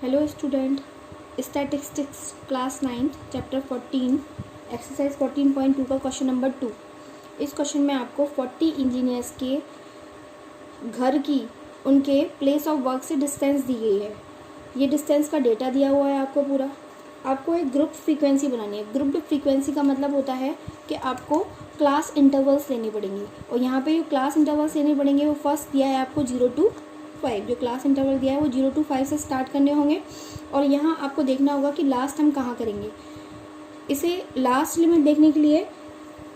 Hello student, statistics class 9 chapter 14 exercise 14.2 का question number 2। इस question में आपको 40 इंजीनियर्स के घर की उनके प्लेस ऑफ वर्क से डिस्टेंस दी गई है। ये डिस्टेंस का डेटा दिया हुआ है आपको पूरा। आपको एक ग्रुप फ्रीक्वेंसी बनानी है। ग्रुप फ्रीक्वेंसी का मतलब होता है कि आपको क्लास इंटरवल्स लेनी पड़ेंगी, और यहाँ पे जो क्लास इंटरवल्स लेने पड़ेंगे वो फर्स्ट दिया है आपको 0 to 5। जो क्लास इंटरवल दिया है वो 0 to 5 से स्टार्ट करने होंगे, और यहाँ आपको देखना होगा कि लास्ट हम कहाँ करेंगे। इसे लास्ट लिमिट देखने के लिए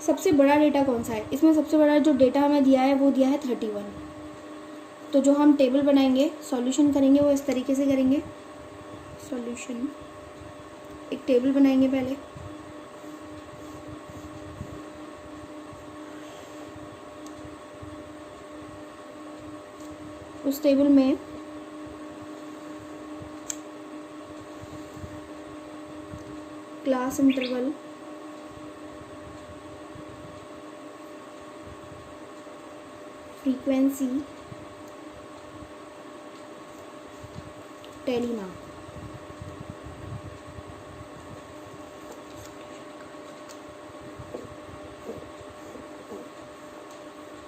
सबसे बड़ा डेटा कौन सा है, इसमें सबसे बड़ा जो डेटा हमें दिया है वो दिया है 31। तो जो हम टेबल बनाएंगे, सॉल्यूशन करेंगे, वो इस तरीके से करेंगे। सॉल्यूशन, एक टेबल बनाएंगे पहले। उस टेबल में क्लास इंटरवल, फ्रीक्वेंसी, टेलीना,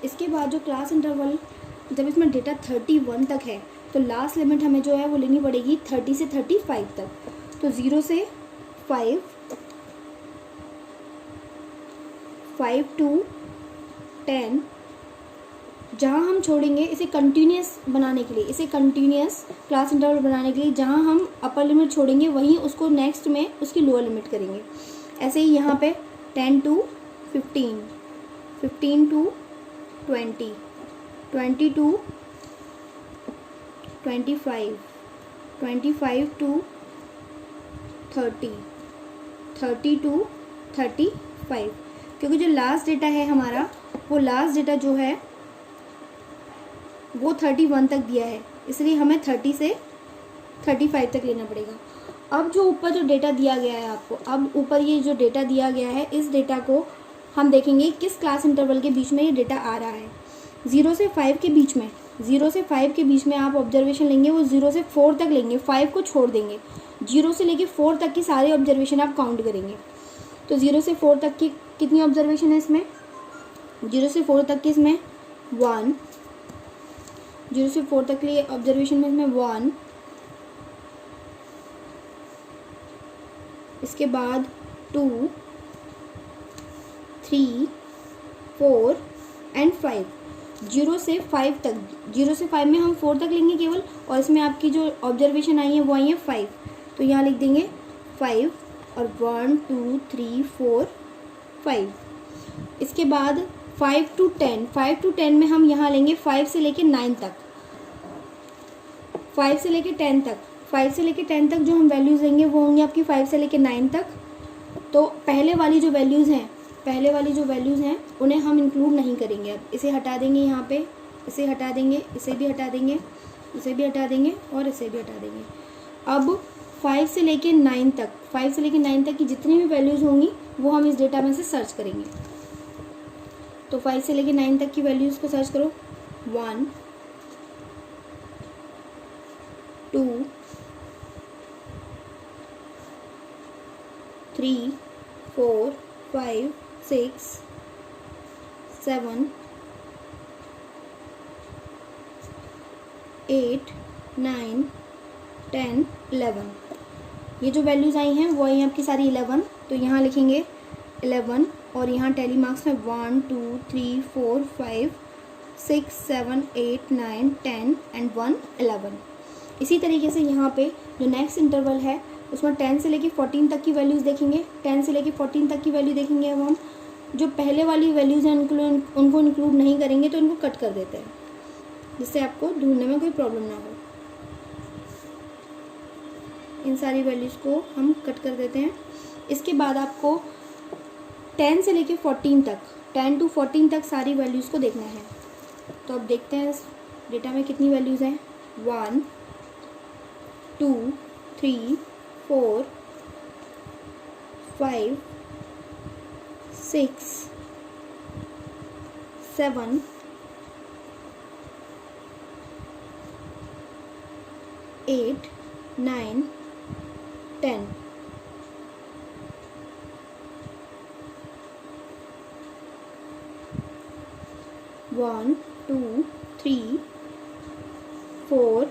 इसके बाद जो क्लास इंटरवल, जब इसमें डेटा 31 तक है तो लास्ट लिमिट हमें जो है वो लेनी पड़ेगी 30 से 35 तक। तो 0 से 5, 5 to 10, जहाँ हम छोड़ेंगे इसे कंटिन्यूस बनाने के लिए, इसे कंटिन्यूस क्लास इंटरवल बनाने के लिए जहाँ हम अपर लिमिट छोड़ेंगे वहीं उसको नेक्स्ट में उसकी लोअर लिमिट करेंगे। ऐसे ही यहाँ पे 10 to 15, 15 to 20, 20 to 25, 25 to 30, 30 to 35, क्योंकि जो लास्ट डेटा है हमारा, वो लास्ट डेटा जो है वो 31 तक दिया है, इसलिए हमें 30 से 35 तक लेना पड़ेगा। अब जो ऊपर जो डेटा दिया गया है आपको, अब ऊपर ये जो डेटा दिया गया है, इस डेटा को हम देखेंगे किस क्लास इंटरवल के बीच में ये डेटा आ रहा है। 0 से 5 के बीच में, 0 से 5 के बीच में आप ऑब्जर्वेशन लेंगे, वो 0 से 4 तक लेंगे, 5 को छोड़ देंगे। 0 से लेके 4 तक की सारी ऑब्जर्वेशन आप काउंट करेंगे। तो 0 से 4 तक की कितनी ऑब्जर्वेशन है इसमें? 0 से 4 तक की इसमें 1, 0 से 4 तक के लिए ऑब्जर्वेशन में इसमें 1, इसके बाद 2, 3, 4 एंड 5। 0 से 5 तक, 0 से 5 में हम 4 तक लेंगे केवल, और इसमें आपकी जो ऑब्जर्वेशन आई है वो आई है 5। तो यहाँ लिख देंगे 5 और 1 2 3 4 5। इसके बाद 5 to 10, 5 to 10 में हम यहाँ लेंगे 5 से लेके 9 तक, 5 से लेके 10 तक, 5 से लेके 10 तक जो हम वैल्यूज़ लेंगे वो होंगी आपकी 5 से लेके 9 तक। तो पहले वाली जो वैल्यूज़ हैं उन्हें हम इंक्लूड नहीं करेंगे। अब इसे हटा देंगे, यहाँ पे इसे हटा देंगे, इसे भी हटा देंगे, इसे भी हटा देंगे और इसे भी हटा देंगे। अब 5 से लेके 9 तक, 5 से लेके 9 तक की जितनी भी वैल्यूज़ होंगी वो हम इस डेटा में से सर्च करेंगे। तो 5 से लेके 9 तक की वैल्यूज़ को सर्च करो। 1 2 3 4 5 6 7 8 9 10 11। ये जो वैल्यूज़ आई हैं वो आई हैं आपकी सारी 11। तो यहाँ लिखेंगे 11, और यहाँ टैली मार्क्स में 1 2 3 4 5 6 7 8 9 10 एंड 1 11। इसी तरीके से यहाँ पे जो नेक्स्ट इंटरवल है उसमें 10 से लेके 14 तक की वैल्यूज़ देखेंगे। 10 से लेके 14 तक की वैल्यू देखेंगे। अब हम जो पहले वाली वैल्यूज़ हैं उनको इंक्लूड नहीं करेंगे, तो इनको कट कर देते हैं, जिससे आपको ढूंढने में कोई प्रॉब्लम ना हो। इन सारी वैल्यूज़ को हम कट कर देते हैं। इसके बाद आपको 10 से लेके 14 तक, 10 to 14 तक सारी वैल्यूज़ को देखना है। तो अब देखते हैं इस डेटा में कितनी वैल्यूज़ हैं। 1 2 3 4 5 6 7 8 9 10 1 2 3 4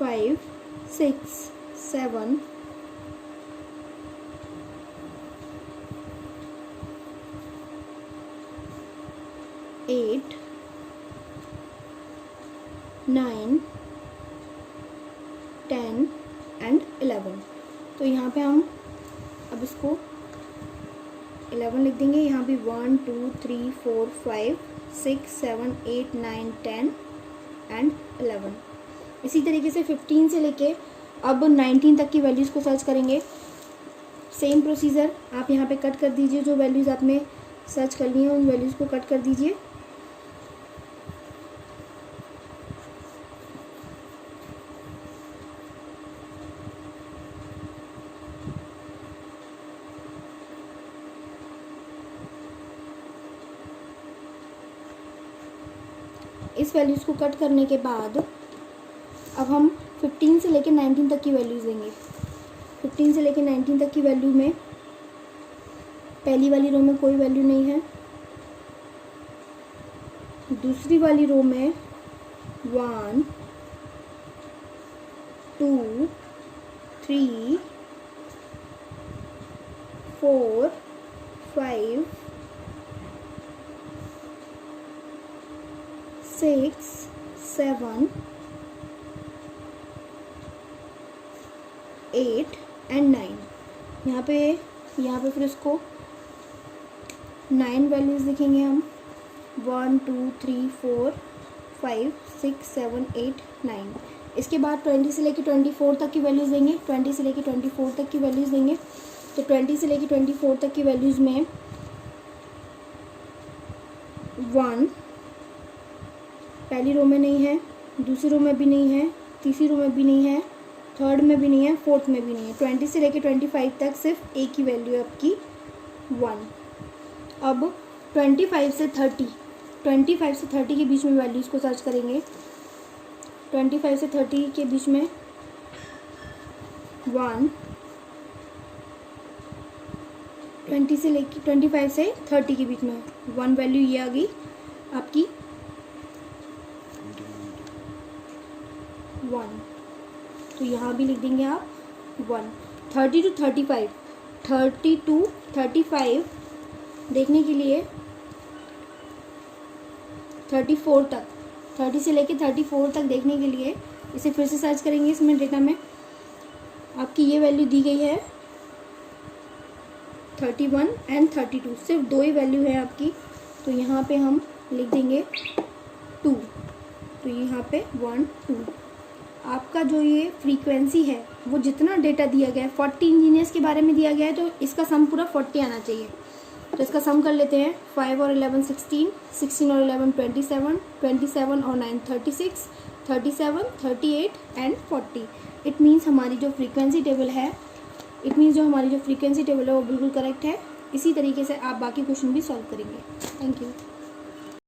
5 6 7 8 9 10 एंड 11। तो यहाँ पे हम अब इसको 11 लिख देंगे। यहाँ भी 1 2 3 4 5 6 7 8 9 10 एंड 11। इसी तरीके से 15 से लेके अब 19 तक की वैल्यूज़ को सर्च करेंगे। सेम प्रोसीजर, आप यहाँ पे कट कर दीजिए, जो वैल्यूज़ आपने सर्च कर ली हैं उन वैल्यूज़ को कट कर दीजिए। इस वैल्यूज़ को कट करने के बाद अब हम 15 से लेकर 19 तक की वैल्यूज़ देंगे। 15 से लेकर 19 तक की वैल्यू में पहली वाली रो में कोई वैल्यू नहीं है, दूसरी वाली रो में 1 2 3 4 5 6 7 8 एंड 9। यहाँ पे फिर इसको 9 वैल्यूज़ लिखेंगे हम। 1 2 3 4 5 6 7 8 9। इसके बाद 20 से लेकर 24 तक की वैल्यूज़ देंगे। 20 से लेकर 24 तक की वैल्यूज़ देंगे। तो 20 से लेकर 24 तक की वैल्यूज़ में 1 पहली रो में नहीं है, दूसरी रो में भी नहीं है, तीसरी रो में भी नहीं है, थर्ड में भी नहीं है, फोर्थ में भी नहीं है। 20 से लेकर 25 तक सिर्फ एक ही वैल्यू है आपकी 1। अब 25 से 30 के बीच में वैल्यूज़ को सर्च करेंगे। 25 से 30 के बीच में 1, 20 से लेकर 25 से 30 के बीच में 1 वैल्यू ये आ गई आपकी 1। तो यहाँ भी लिख देंगे आप 1। 30 टू 35 देखने के लिए 34 तक, 30 से लेके 34 तक देखने के लिए इसे फिर से सर्च करेंगे। इसमें डेटा में आपकी ये वैल्यू दी गई है 31 एंड 32, सिर्फ 2 ही वैल्यू है आपकी। तो यहाँ पे हम लिख देंगे 2। तो यहाँ पे 1 2। आपका जो ये फ्रीक्वेंसी है वो जितना डेटा दिया गया है 40 इंजीनियर्स के बारे में दिया गया है, तो इसका सम पूरा 40 आना चाहिए। तो इसका सम कर लेते हैं। 5 और 11 16, 16 और 11 27, 27 और 9 36, 37 38 एंड 40। इट मीन्स हमारी जो फ्रीक्वेंसी टेबल है वो बिल्कुल करेक्ट है। इसी तरीके से आप बाकी क्वेश्चन भी सॉल्व करेंगे। Thank you.